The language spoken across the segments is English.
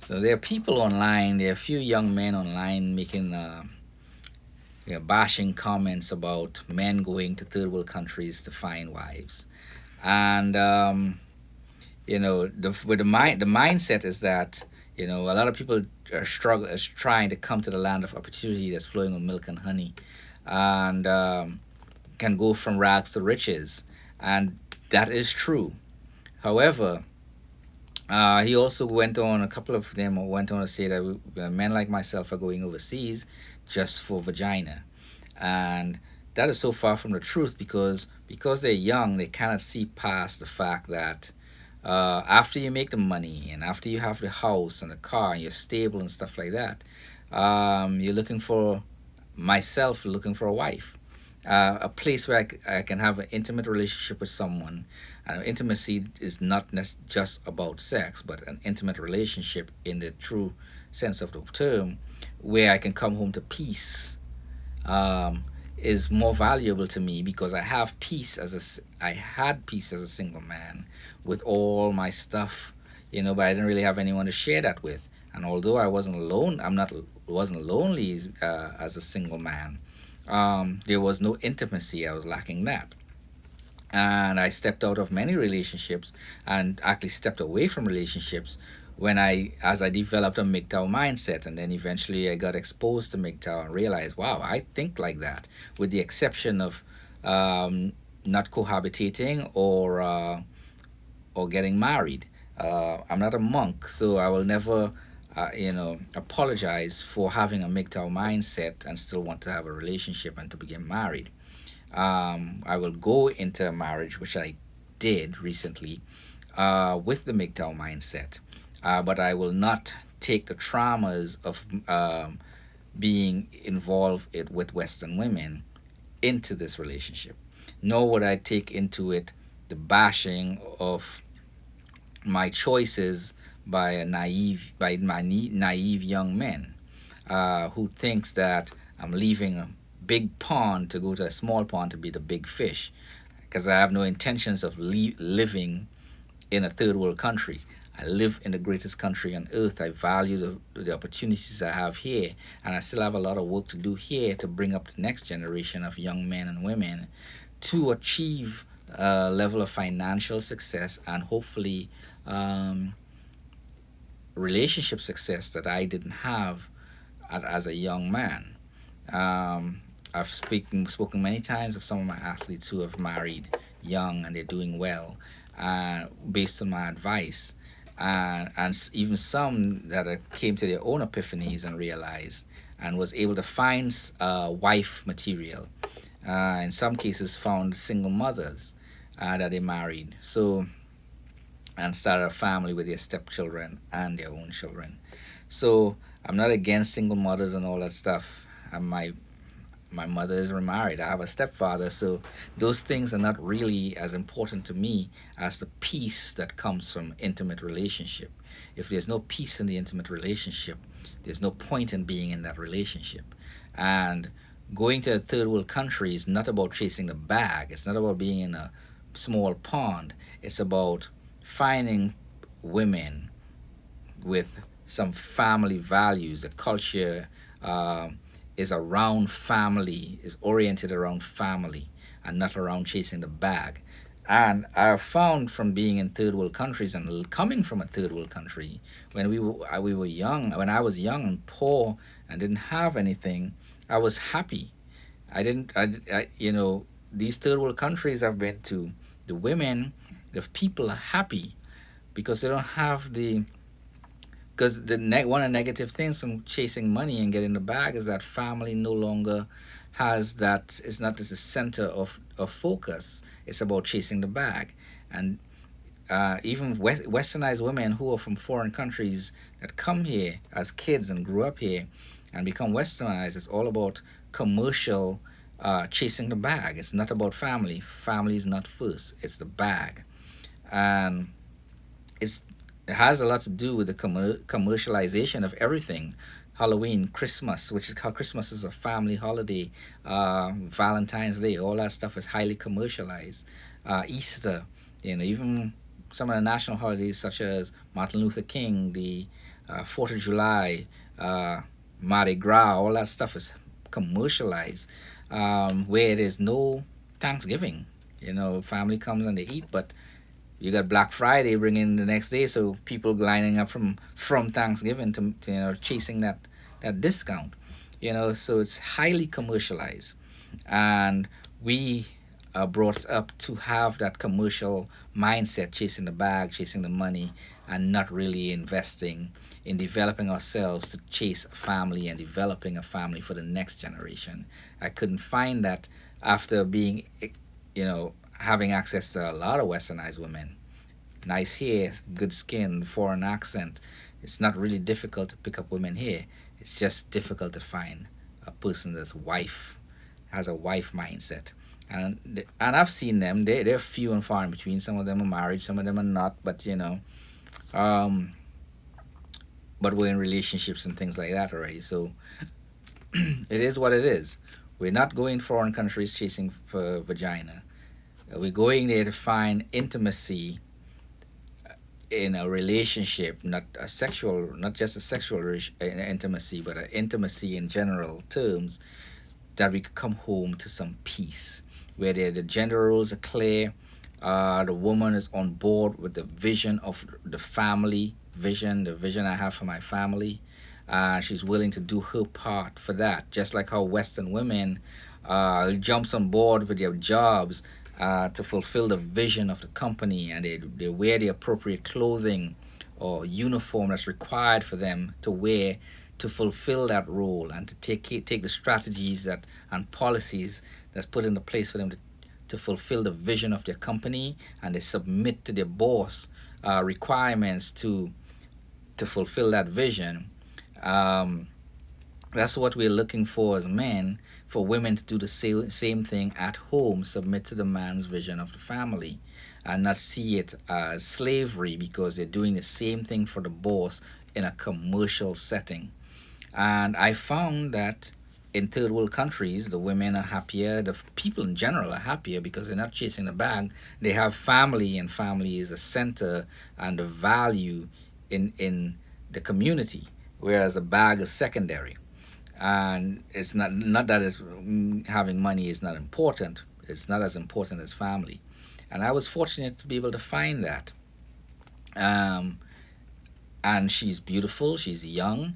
So there are people online. There are a few young men online making bashing comments about men going to third world countries to find wives, and with the mindset is that a lot of people are struggle is trying to come to the land of opportunity that's flowing with milk and honey, and can go from rags to riches, and that is true. However, he also went on, a couple of them went on to say that men like myself are going overseas just for vagina. And that is so far from the truth, because they're young, they cannot see past the fact that after you make the money and after you have the house and the car and you're stable and stuff like that, you're looking for, myself looking for a wife, a place where I can have an intimate relationship with someone. And intimacy is not just about sex, but an intimate relationship in the true sense of the term, where I can come home to peace, um, is more valuable to me, because I had peace as a single man with all my stuff, but I didn't really have anyone to share that with. And although I wasn't alone, I'm not wasn't lonely as a single man. There was no intimacy. I was lacking that, and I stepped out of many relationships and actually stepped away from relationships as I developed a mgtow mindset, and then eventually I got exposed to mgtow and realized, wow, I think like that, with the exception of not cohabitating or getting married. I'm not a monk, so I will never apologize for having a mgtow mindset and still want to have a relationship and to begin married. I will go into a marriage, which I did recently, with the mgtow mindset, but I will not take the traumas of being involved with Western women into this relationship. Nor would I take into it the bashing of my choices by my naive young men, who thinks that I'm leaving a big pond to go to a small pond to be the big fish, because I have no intentions of living in a third world country. I live in the greatest country on earth. I value the opportunities I have here, and I still have a lot of work to do here to bring up the next generation of young men and women to achieve a level of financial success and hopefully um, relationship success that I didn't have as a young man. I've spoken many times of some of my athletes who have married young and they're doing well, based on my advice, and even some that came to their own epiphanies and realized and was able to find wife material. In some cases, found single mothers that they married. So, and started a family with their stepchildren and their own children. So I'm not against single mothers and all that stuff. My mother is remarried. I have a stepfather, so those things are not really as important to me as the peace that comes from intimate relationship. If there's no peace in the intimate relationship, there's no point in being in that relationship. And going to a third world country is not about chasing the bag. It's not about being in a small pond. It's about finding women with some family values. The culture is around family, is oriented around family, and not around chasing the bag. And I have found from being in third world countries and coming from a third world country, when we were young, when I was young and poor and didn't have anything, I was happy. I didn't, I these third world countries I've been to, the women, the people are happy because they don't have because one of the negative things from chasing money and getting the bag is that family no longer has that. It's not just the center of focus. It's about chasing the bag. And even westernized women who are from foreign countries that come here as kids and grew up here and become westernized, it's all about commercial, chasing the bag. It's not about family. Family is not first. It's the bag. And it's it has a lot to do with the commercialization of everything. Halloween, Christmas, which is how Christmas is a family holiday, Valentine's Day, all that stuff is highly commercialized. Easter, even some of the national holidays such as Martin Luther King, the Fourth of July, Mardi Gras, all that stuff is commercialized, where there's no Thanksgiving. Family comes and they eat, but you got Black Friday bringing the next day, so people lining up from Thanksgiving to chasing that discount. So it's highly commercialized, and we are brought up to have that commercial mindset, chasing the bag, chasing the money, and not really investing in developing ourselves to chase a family and developing a family for the next generation. I couldn't find that after being, having access to a lot of westernized women. Nice hair, good skin, foreign accent. It's not really difficult to pick up women here. It's just difficult to find a person that's wife has a wife mindset. And I've seen them. They're few and far in between. Some of them are married, some of them are not. Um, but we're in relationships and things like that already. So it is what it is. We're not going foreign countries chasing for vagina. We're going there to find intimacy in a relationship, not just a sexual intimacy, but an intimacy in general terms, that we could come home to some peace, where the gender roles are clear. The woman is on board with the vision of the family vision, the vision I have for my family. She's willing to do her part for that, just like how Western women jumps on board with their jobs to fulfill the vision of the company, and they wear the appropriate clothing or uniform that's required for them to wear to fulfill that role, and to take the strategies that and policies that's put into place for them to fulfill the vision of their company, and they submit to their boss requirements to fulfill that vision. Um, that's what we're looking for as men, for women to do the same thing at home, submit to the man's vision of the family, and not see it as slavery because they're doing the same thing for the boss in a commercial setting. And I found that in third world countries, the women are happier, the people in general are happier because they're not chasing the bag. They have family, and family is the center and the value in the community, whereas the bag is secondary. And it's not that having money is not important. It's not as important as family. And I was fortunate to be able to find that. Um, and she's beautiful. She's young.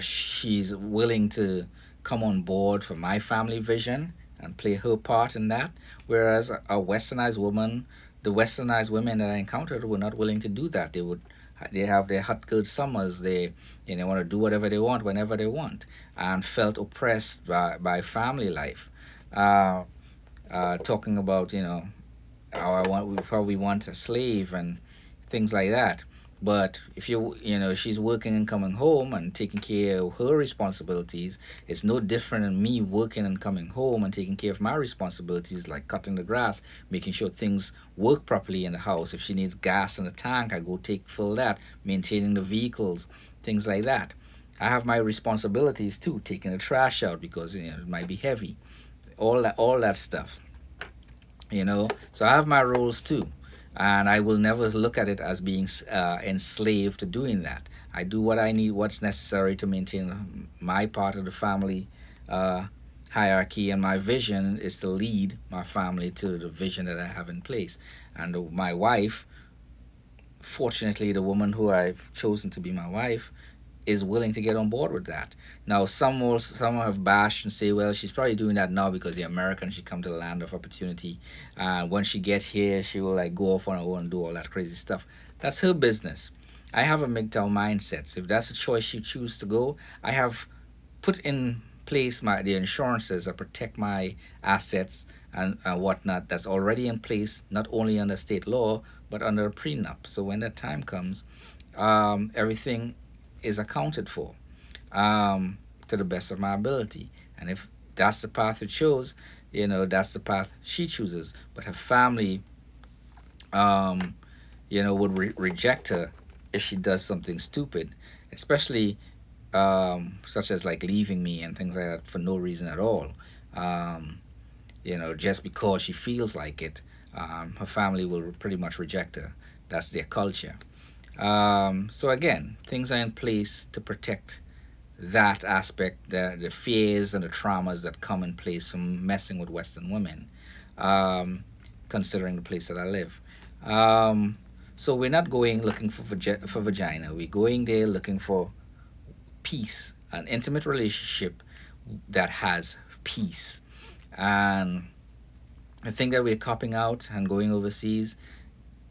She's willing to come on board for my family vision and play her part in that. Whereas a westernized woman, the westernized women that I encountered were not willing to do that. They have their hot good summers. They want to do whatever they want whenever they want, and felt oppressed by family life. Uh, Talking about how we probably want a slave and things like that. But if she's working and coming home and taking care of her responsibilities, it's no different than me working and coming home and taking care of my responsibilities, like cutting the grass, making sure things work properly in the house. If she needs gas in the tank, I go fill that, maintaining the vehicles, things like that. I have my responsibilities too, taking the trash out because it might be heavy, all that stuff. So I have my roles too, and I will never look at it as being enslaved to doing that. I do what I need, what's necessary to maintain my part of the family uh, hierarchy, and my vision is to lead my family to the vision that I have in place. And my wife, fortunately, the woman who I've chosen to be my wife, is willing to get on board with that. Now, some have bashed and say, well, she's probably doing that now because the American, she come to the land of opportunity. When she gets here, she will like go off on her own and do all that crazy stuff. That's her business. I have a mgtow mindset. So if that's a choice she chooses to go, I have put in place the insurances that protect my assets and whatnot. That's already in place, not only under state law but under a prenup. So when that time comes, everything is accounted for to the best of my ability. And if that's the path it chose, that's the path she chooses. But her family, um, would reject her if she does something stupid, especially such as like leaving me and things like that for no reason at all. Um, just because she feels like it, her family will pretty much reject her. That's their culture. So again, things are in place to protect that aspect, the fears and the traumas that come in place from messing with Western women, um, considering the place that I live. Um, so we're not going looking for vagina. We're going there looking for peace, an intimate relationship that has peace. And I think that we're copping out and going overseas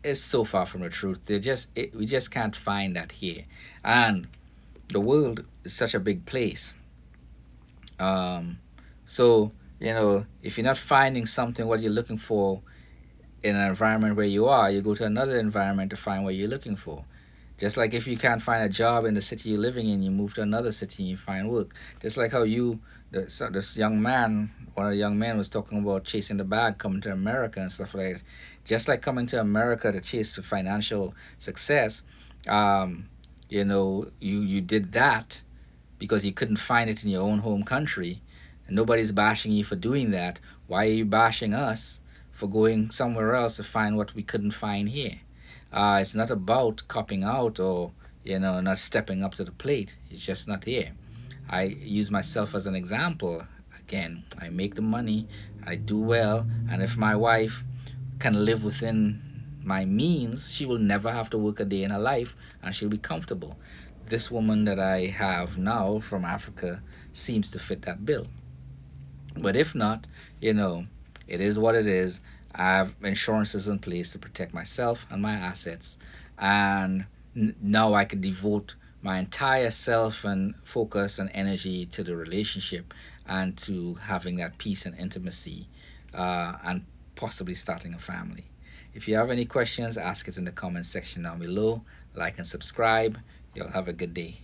is so far from the truth. We just can't find that here. And the world is such a big place. Um, so, if you're not finding something what you're looking for in an environment where you are, you go to another environment to find what you're looking for. Just like if you can't find a job in the city you're living in, you move to another city and you find work. Just like how this young man, one of the young men was talking about chasing the bag, coming to America and stuff like that. Just like coming to America to chase the financial success, um, you did that because you couldn't find it in your own home country. And nobody's bashing you for doing that. Why are you bashing us for going somewhere else to find what we couldn't find here? It's not about copping out or not stepping up to the plate. It's just not here. I use myself as an example. Again, I make the money, I do well, and if my wife can live within my means, she will never have to work a day in her life and she'll be comfortable. This woman that I have now from Africa seems to fit that bill. But if not, you know, it is what it is. I have insurances in place to protect myself and my assets. And now I can devote my entire self and focus and energy to the relationship and to having that peace and intimacy and possibly starting a family. If you have any questions, ask it in the comment section down below. Like and subscribe. You'll have a good day.